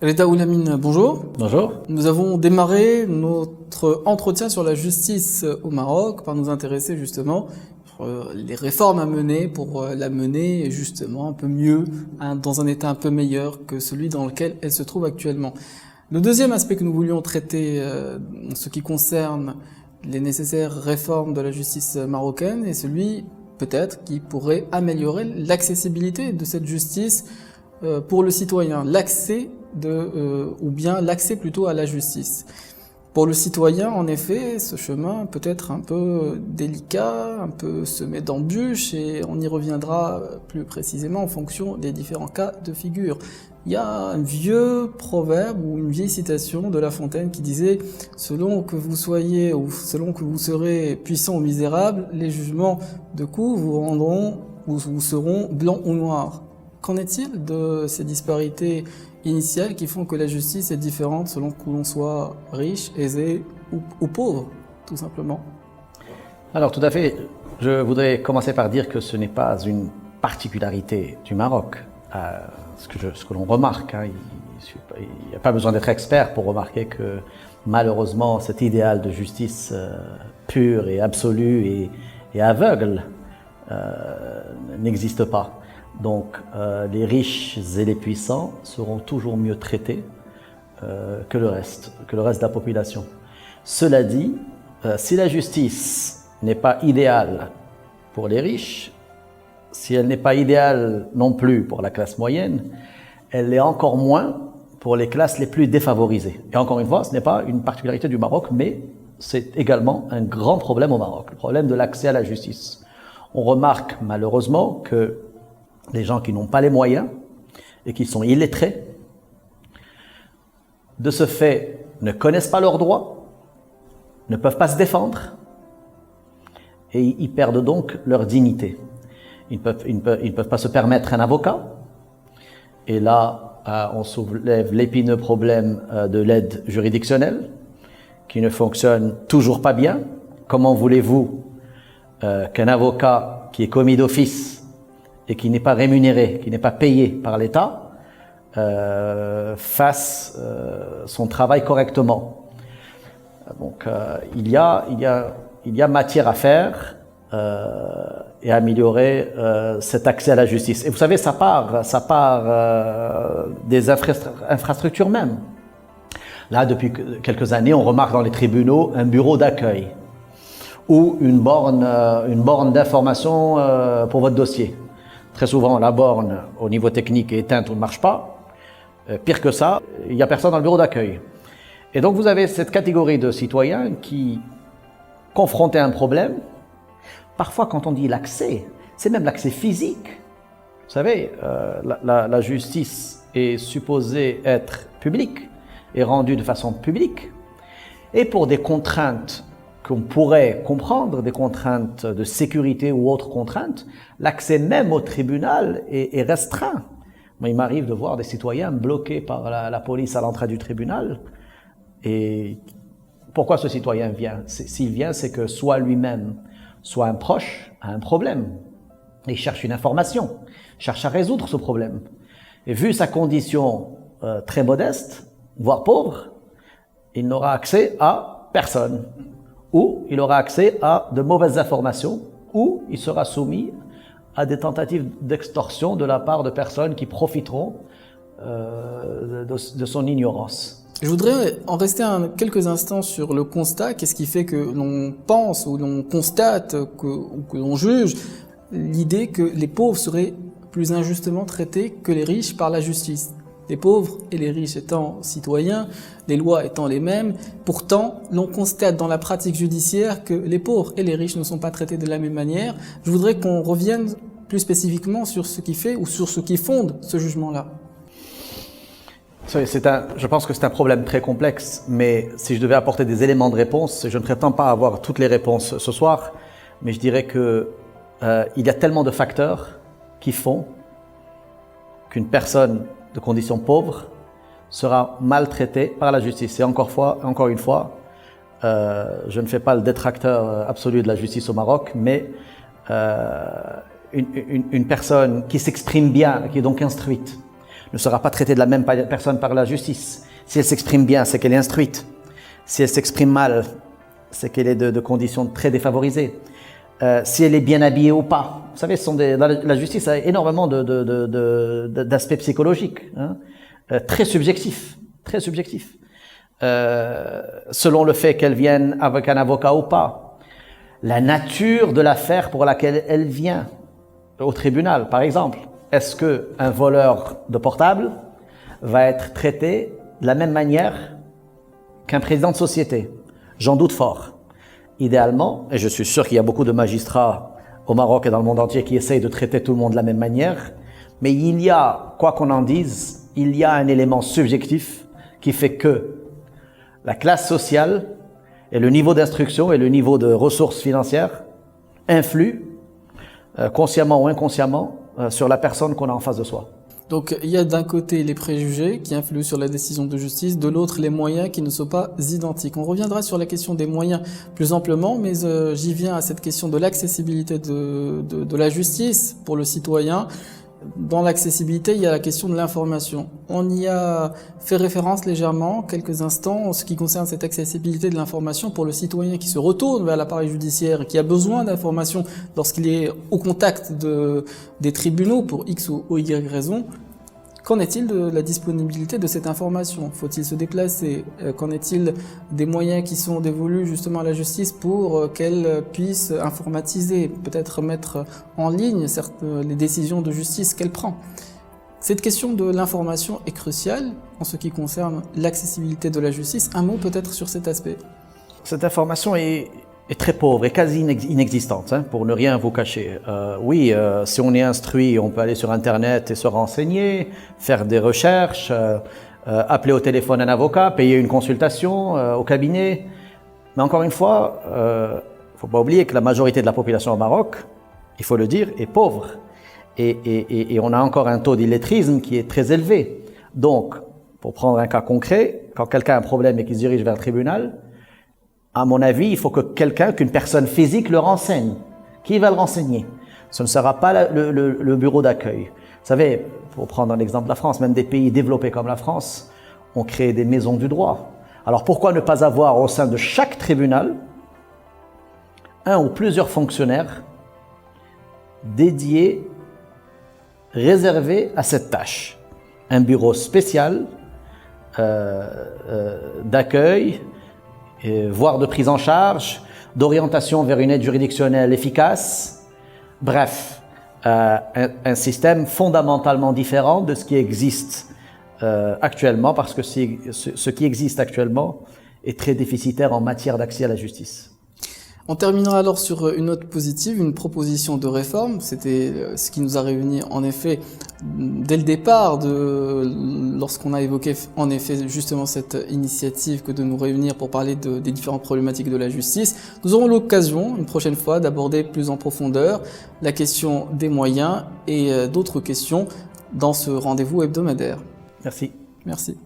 Reda Oulamine, bonjour. Bonjour. Nous avons démarré notre entretien sur la justice au Maroc par nous intéresser justement sur les réformes à mener pour la mener justement un peu mieux, dans un état un peu meilleur que celui dans lequel elle se trouve actuellement. Le deuxième aspect que nous voulions traiter en ce qui concerne les nécessaires réformes de la justice marocaine est celui peut-être qui pourrait améliorer l'accessibilité de cette justice pour le citoyen, ou bien l'accès plutôt à la justice. Pour le citoyen, en effet, ce chemin peut être un peu délicat, un peu semé d'embûches, et on y reviendra plus précisément en fonction des différents cas de figure. Il y a un vieux proverbe ou une vieille citation de La Fontaine qui disait « Selon que vous soyez ou selon que vous serez puissant ou misérable, les jugements de coup vous rendront ou vous seront blancs ou noirs ». Qu'en est-il de ces disparités initiales qui font que la justice est différente selon que l'on soit riche, aisé ou pauvre, tout simplement? Alors tout à fait, je voudrais commencer par dire que ce n'est pas une particularité du Maroc. Ce que l'on remarque, il n'y a pas besoin d'être expert pour remarquer que malheureusement cet idéal de justice pure et absolue et aveugle n'existe pas. Donc les riches et les puissants seront toujours mieux traités que le reste de la population. Cela dit, si la justice n'est pas idéale pour les riches, si elle n'est pas idéale non plus pour la classe moyenne, elle l'est encore moins pour les classes les plus défavorisées. Et encore une fois, ce n'est pas une particularité du Maroc, mais c'est également un grand problème au Maroc, le problème de l'accès à la justice. On remarque malheureusement que les gens qui n'ont pas les moyens et qui sont illettrés, de ce fait, ne connaissent pas leurs droits, ne peuvent pas se défendre et ils perdent donc leur dignité. Ils ne peuvent pas se permettre un avocat. Et là, on soulève l'épineux problème de l'aide juridictionnelle qui ne fonctionne toujours pas bien. Comment voulez-vous qu'un avocat qui est commis d'office et qui n'est pas rémunéré, qui n'est pas payé par l'État, fasse son travail correctement? Donc il y a matière à faire et à améliorer cet accès à la justice. Et vous savez, ça part des infrastructures même. Là, depuis quelques années, on remarque dans les tribunaux un bureau d'accueil ou une borne d'information pour votre dossier. Très souvent, la borne, au niveau technique, est éteinte ou ne marche pas. Pire que ça, il n'y a personne dans le bureau d'accueil. Et donc, vous avez cette catégorie de citoyens qui, confrontés à un problème, parfois, quand on dit l'accès, c'est même l'accès physique. Vous savez, la justice est supposée être publique et rendue de façon publique. Et pour des contraintes qu'on pourrait comprendre, des contraintes de sécurité ou autres contraintes, l'accès même au tribunal est restreint. Moi, il m'arrive de voir des citoyens bloqués par la police à l'entrée du tribunal. Et pourquoi ce citoyen vient? S'il vient, c'est que soit lui-même, soit un proche a un problème. Et il cherche une information, cherche à résoudre ce problème. Et vu sa condition très modeste, voire pauvre, il n'aura accès à personne. Ou il aura accès à de mauvaises informations, ou il sera soumis à des tentatives d'extorsion de la part de personnes qui profiteront de son ignorance. Je voudrais en rester quelques instants sur le constat. Qu'est-ce qui fait que l'on pense ou l'on constate ou que l'on juge l'idée que les pauvres seraient plus injustement traités que les riches par la justice? Les pauvres et les riches étant citoyens, les lois étant les mêmes, pourtant l'on constate dans la pratique judiciaire que les pauvres et les riches ne sont pas traités de la même manière. Je voudrais qu'on revienne plus spécifiquement sur ce qui fait ou sur ce qui fonde ce jugement-là. Je pense que c'est un problème très complexe, mais si je devais apporter des éléments de réponse, je ne prétends pas avoir toutes les réponses ce soir, mais je dirais que il y a tellement de facteurs qui font qu'une personne de condition pauvre sera maltraitée par la justice. Et encore une fois, je ne fais pas le détracteur absolu de la justice au Maroc, mais une personne qui s'exprime bien, qui est donc instruite, ne sera pas traitée de la même personne par la justice. Si elle s'exprime bien, c'est qu'elle est instruite. Si elle s'exprime mal, c'est qu'elle est de conditions très défavorisées. Si elle est bien habillée ou pas. Vous savez, la justice a énormément d'aspects psychologiques, hein, très subjectifs, très subjectifs. Selon le fait qu'elle vienne avec un avocat ou pas, la nature de l'affaire pour laquelle elle vient au tribunal, par exemple. Est-ce que un voleur de portable va être traité de la même manière qu'un président de société? J'en doute fort. Idéalement, et je suis sûr qu'il y a beaucoup de magistrats au Maroc et dans le monde entier qui essayent de traiter tout le monde de la même manière, mais il y a, quoi qu'on en dise, il y a un élément subjectif qui fait que la classe sociale et le niveau d'instruction et le niveau de ressources financières influent, consciemment ou inconsciemment, sur la personne qu'on a en face de soi. Donc il y a d'un côté les préjugés qui influent sur la décision de justice, de l'autre les moyens qui ne sont pas identiques. On reviendra sur la question des moyens plus amplement, mais j'y viens à cette question de l'accessibilité de la justice pour le citoyen. Dans l'accessibilité, il y a la question de l'information. On y a fait référence légèrement, quelques instants, en ce qui concerne cette accessibilité de l'information pour le citoyen qui se retourne vers l'appareil judiciaire et qui a besoin d'informations lorsqu'il est au contact des tribunaux pour X ou Y raison. Qu'en est-il de la disponibilité de cette information? Faut-il se déplacer? Qu'en est-il des moyens qui sont dévolus justement à la justice pour qu'elle puisse informatiser, peut-être mettre en ligne les décisions de justice qu'elle prend? Cette question de l'information est cruciale en ce qui concerne l'accessibilité de la justice. Un mot peut-être sur cet aspect. Cette information est très pauvre et quasi inexistante, hein, pour ne rien vous cacher. Oui, si on est instruit, on peut aller sur Internet et se renseigner, faire des recherches, appeler au téléphone un avocat, payer une consultation au cabinet. Mais encore une fois, faut pas oublier que la majorité de la population au Maroc, il faut le dire, est pauvre. Et on a encore un taux d'illettrisme qui est très élevé. Donc, pour prendre un cas concret, quand quelqu'un a un problème et qu'il se dirige vers le tribunal, à mon avis, il faut qu'une personne physique le renseigne. Qui va le renseigner? Ce ne sera pas le bureau d'accueil. Vous savez, pour prendre un exemple de la France, même des pays développés comme la France ont créé des maisons du droit. Alors pourquoi ne pas avoir au sein de chaque tribunal un ou plusieurs fonctionnaires dédiés, réservés à cette tâche? Un bureau spécial d'accueil, voire de prise en charge, d'orientation vers une aide juridictionnelle efficace. Bref, un système fondamentalement différent de ce qui existe actuellement, parce que ce qui existe actuellement est très déficitaire en matière d'accès à la justice. On terminera alors sur une note positive, une proposition de réforme. C'était ce qui nous a réunis en effet dès le départ, lorsqu'on a évoqué en effet justement cette initiative que de nous réunir pour parler des différentes problématiques de la justice. Nous aurons l'occasion une prochaine fois d'aborder plus en profondeur la question des moyens et d'autres questions dans ce rendez-vous hebdomadaire. Merci. Merci.